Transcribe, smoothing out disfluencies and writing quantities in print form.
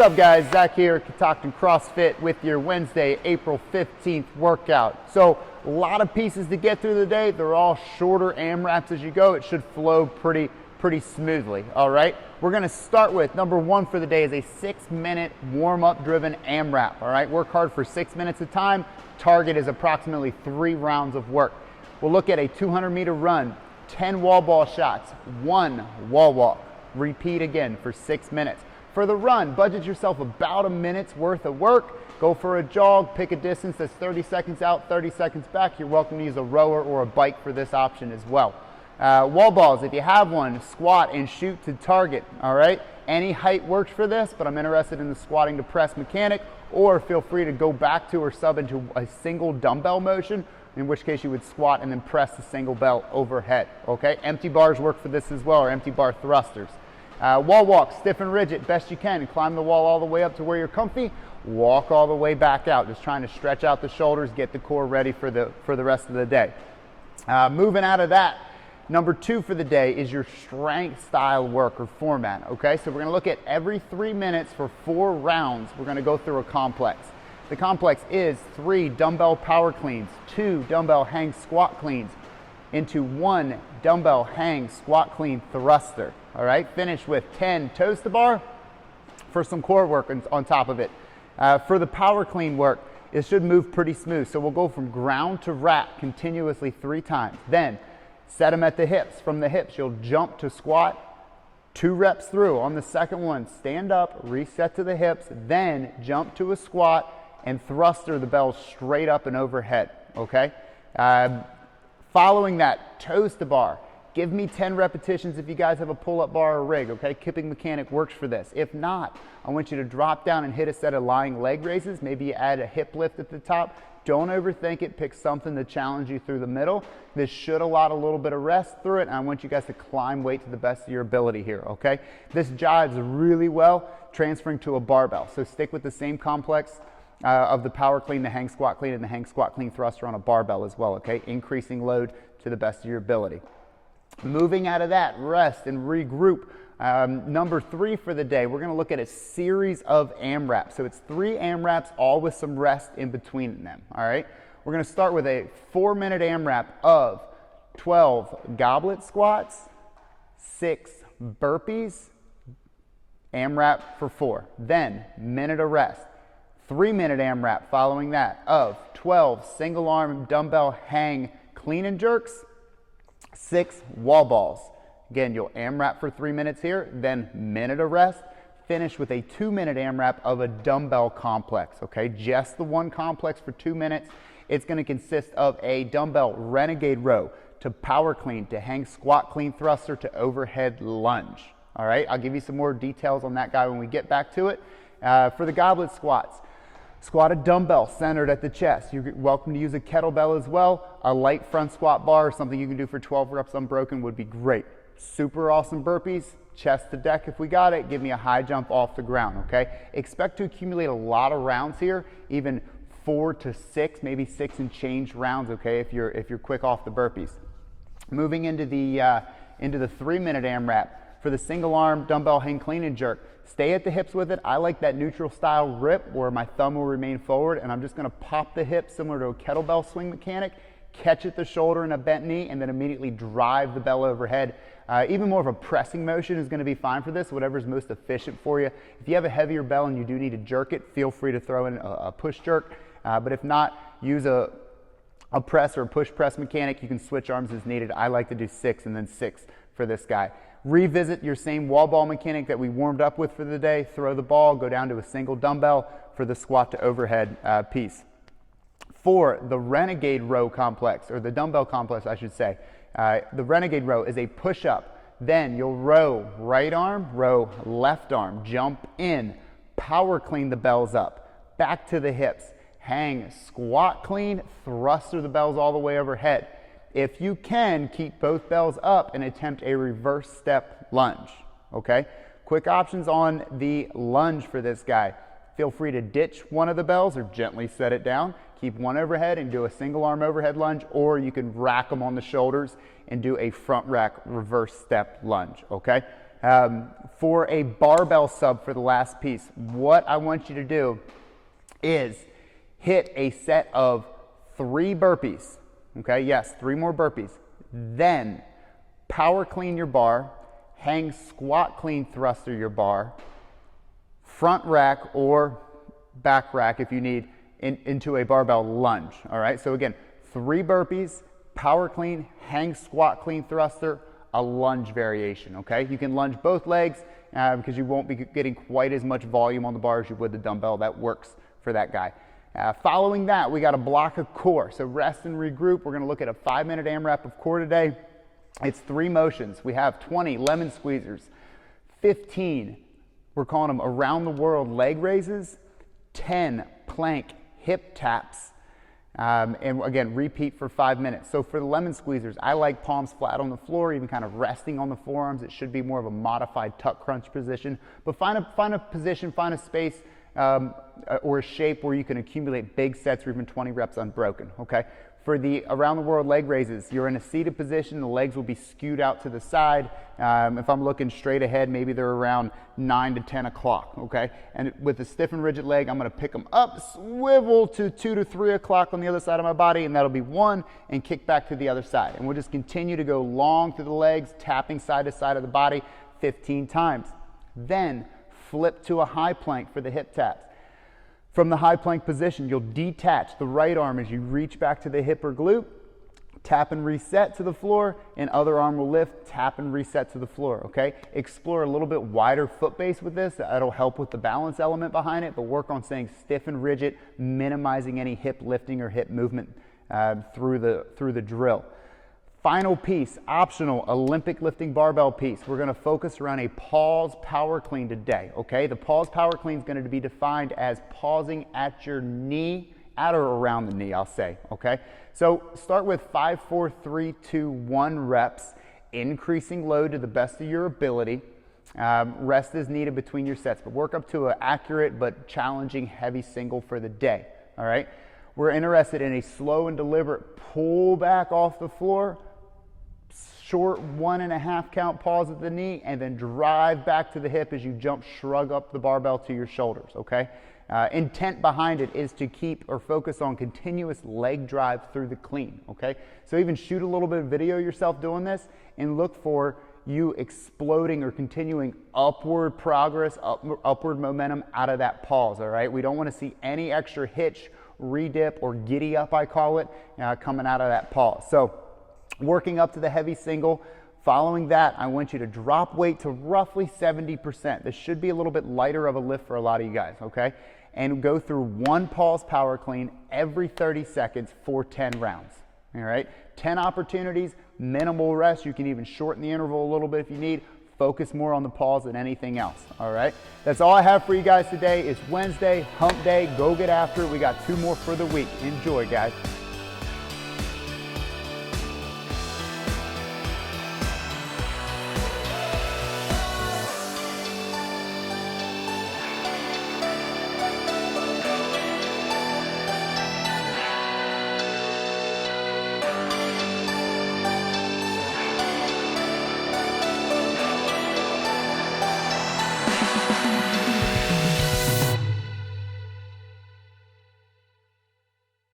up, guys? Zach here, Catoctin CrossFit with your Wednesday, April 15th workout. So a lot of pieces to get through the day. They're all shorter AMRAPs as you go. It should flow pretty smoothly. All right, we're going to start with number one for the day is a 6-minute warm-up driven AMRAP. All right, work hard for 6 minutes of time. Target is approximately 3 rounds of work. We'll look at a 200-meter run, 10 wall ball shots, 1 wall walk. Repeat again for 6 minutes. For the run, budget yourself about a minute's worth of work. Go for a jog, pick a distance that's 30 seconds out, 30 seconds back. You're welcome to use a rower or a bike for this option as well. Wall balls, if you have one, squat and shoot to target, all right? Any height works for this, but I'm interested in the squatting to press mechanic, or feel free to go back to or sub into a single dumbbell motion, in which case you would squat and then press the single bell overhead, okay? Empty bars work for this as well, or empty bar thrusters. Wall walk, stiff and rigid, best you can. Climb the wall all the way up to where you're comfy. Walk all the way back out. Just trying to stretch out the shoulders, get the core ready for the rest of the day. Moving out of that, number 2 for the day is your strength style work or format. Okay, so we're going to look at every 3 minutes for 4 rounds. We're going to go through a complex. The complex is 3 dumbbell power cleans, 2 dumbbell hang squat cleans, into 1 dumbbell hang squat clean thruster. All right, finish with 10 toes to bar for some core work on top of it. For the power clean work, it should move pretty smooth. So we'll go from ground to rack continuously 3 times. Then set them at the hips. From the hips, you'll jump to squat, 2 reps through. On the second one, stand up, reset to the hips, then jump to a squat and thruster the bell straight up and overhead, okay? Following that, toes to bar. Give me 10 repetitions if you guys have a pull-up bar or rig, okay? Kipping mechanic works for this. If not, I want you to drop down and hit a set of lying leg raises. Maybe you add a hip lift at the top. Don't overthink it. Pick something to challenge you through the middle. This should allow a little bit of rest through it, and I want you guys to climb weight to the best of your ability here, okay? This jives really well transferring to a barbell, so stick with the same complex of the power clean, the hang squat clean, and the hang squat clean thruster on a barbell as well, okay? Increasing load to the best of your ability. Moving out of that, rest and regroup. Number 3 for the day, we're going to look at a series of AMRAPs. So it's 3 AMRAPs, all with some rest in between them, all right? We're going to start with a 4-minute AMRAP of 12 goblet squats, 6 burpees, AMRAP for 4. Then, minute of rest. 3-minute AMRAP following that of 12 single arm dumbbell hang clean and jerks, 6 wall balls. Again, you'll AMRAP for 3 minutes here, then minute of rest. Finish with a 2-minute AMRAP of a dumbbell complex, okay? Just the one complex for 2 minutes. It's going to consist of a dumbbell renegade row to power clean, to hang squat clean thruster, to overhead lunge, all right? I'll give you some more details on that guy when we get back to it. For the goblet squats, squat a dumbbell centered at the chest. You're welcome to use a kettlebell as well. A light front squat bar, something you can do for 12 reps unbroken would be great. Super awesome burpees, chest to deck if we got it. Give me a high jump off the ground, okay? Expect to accumulate a lot of rounds here, even 4 to 6, maybe 6 and change rounds, okay, if you're quick off the burpees. Moving into the 3-minute AMRAP for the single arm dumbbell hang clean and jerk. Stay at the hips with it. I like that neutral style grip where my thumb will remain forward, and I'm just going to pop the hip similar to a kettlebell swing mechanic, catch at the shoulder in a bent knee, and then immediately drive the bell overhead. Even more of a pressing motion is going to be fine for this, whatever's most efficient for you. If you have a heavier bell and you do need to jerk it, feel free to throw in a push jerk. But if not, use a press or a push press mechanic. You can switch arms as needed. I like to do 6 and then 6 for this guy. Revisit your same wall ball mechanic that we warmed up with for the day. Throw the ball, go down to a single dumbbell for the squat to overhead piece. For the renegade row complex, or the dumbbell complex I should say, the renegade row is a push-up. Then you'll row right arm, row left arm, jump in, power clean the bells up, back to the hips, hang squat clean, thruster the bells all the way overhead. If you can, keep both bells up and attempt a reverse step lunge, okay? Quick options on the lunge for this guy. Feel free to ditch one of the bells or gently set it down. Keep one overhead and do a single arm overhead lunge, or you can rack them on the shoulders and do a front rack reverse step lunge, okay? For a barbell sub for the last piece, what I want you to do is hit a set of 3 burpees. Okay, yes, 3 more burpees. Then power clean your bar, hang squat clean thruster your bar, front rack or back rack if you need, into a barbell lunge. All right, so again, 3 burpees, power clean, hang squat clean thruster, a lunge variation. Okay, you can lunge both legs because you won't be getting quite as much volume on the bar as you would the dumbbell. That works for that guy. Following that, we got a block of core. So rest and regroup. We're going to look at a 5-minute AMRAP of core today. It's 3 motions. We have 20 lemon squeezers, 15, we're calling them around the world leg raises, 10 plank hip taps, and again, repeat for 5 minutes. So for the lemon squeezers, I like palms flat on the floor, even kind of resting on the forearms. It should be more of a modified tuck crunch position, but find a position, find a space or a shape where you can accumulate big sets or even 20 reps unbroken, okay? For the around the world leg raises, you're in a seated position, the legs will be skewed out to the side. If I'm looking straight ahead, maybe they're around 9 to 10 o'clock, okay? And with a stiff and rigid leg, I'm gonna pick them up, swivel to 2 to 3 o'clock on the other side of my body, and that'll be 1, and kick back to the other side. And we'll just continue to go long through the legs, tapping side to side of the body 15 times. Then flip to a high plank for the hip taps. From the high plank position, you'll detach the right arm as you reach back to the hip or glute, tap and reset to the floor, and other arm will lift, tap and reset to the floor, okay? Explore a little bit wider foot base with this. That'll help with the balance element behind it, but work on staying stiff and rigid, minimizing any hip lifting or hip movement through the drill. Final piece, optional Olympic lifting barbell piece. We're gonna focus around a pause power clean today, okay? The pause power clean is gonna be defined as pausing at your knee, at or around the knee, I'll say, okay? So start with 5, 4, 3, 2, 1 reps, increasing load to the best of your ability. Rest is needed between your sets, but work up to an accurate but challenging heavy single for the day, all right? We're interested in a slow and deliberate pull back off the floor, short 1.5 count pause at the knee, and then drive back to the hip as you jump shrug up the barbell to your shoulders, okay? Intent behind it is to keep or focus on continuous leg drive through the clean, okay? So even shoot a little bit of video yourself doing this and look for you exploding or continuing upward progress, upward momentum out of that pause, all right? We don't want to see any extra hitch, redip, or giddy up, I call it, coming out of that pause. So working up to the heavy single. Following that, I want you to drop weight to roughly 70%. This should be a little bit lighter of a lift for a lot of you guys, okay? And go through 1 pause power clean every 30 seconds for 10 rounds, all right? 10 opportunities, minimal rest. You can even shorten the interval a little bit if you need. Focus more on the pause than anything else, all right? That's all I have for you guys today. It's Wednesday, hump day. Go get after it. We got 2 more for the week. Enjoy, guys.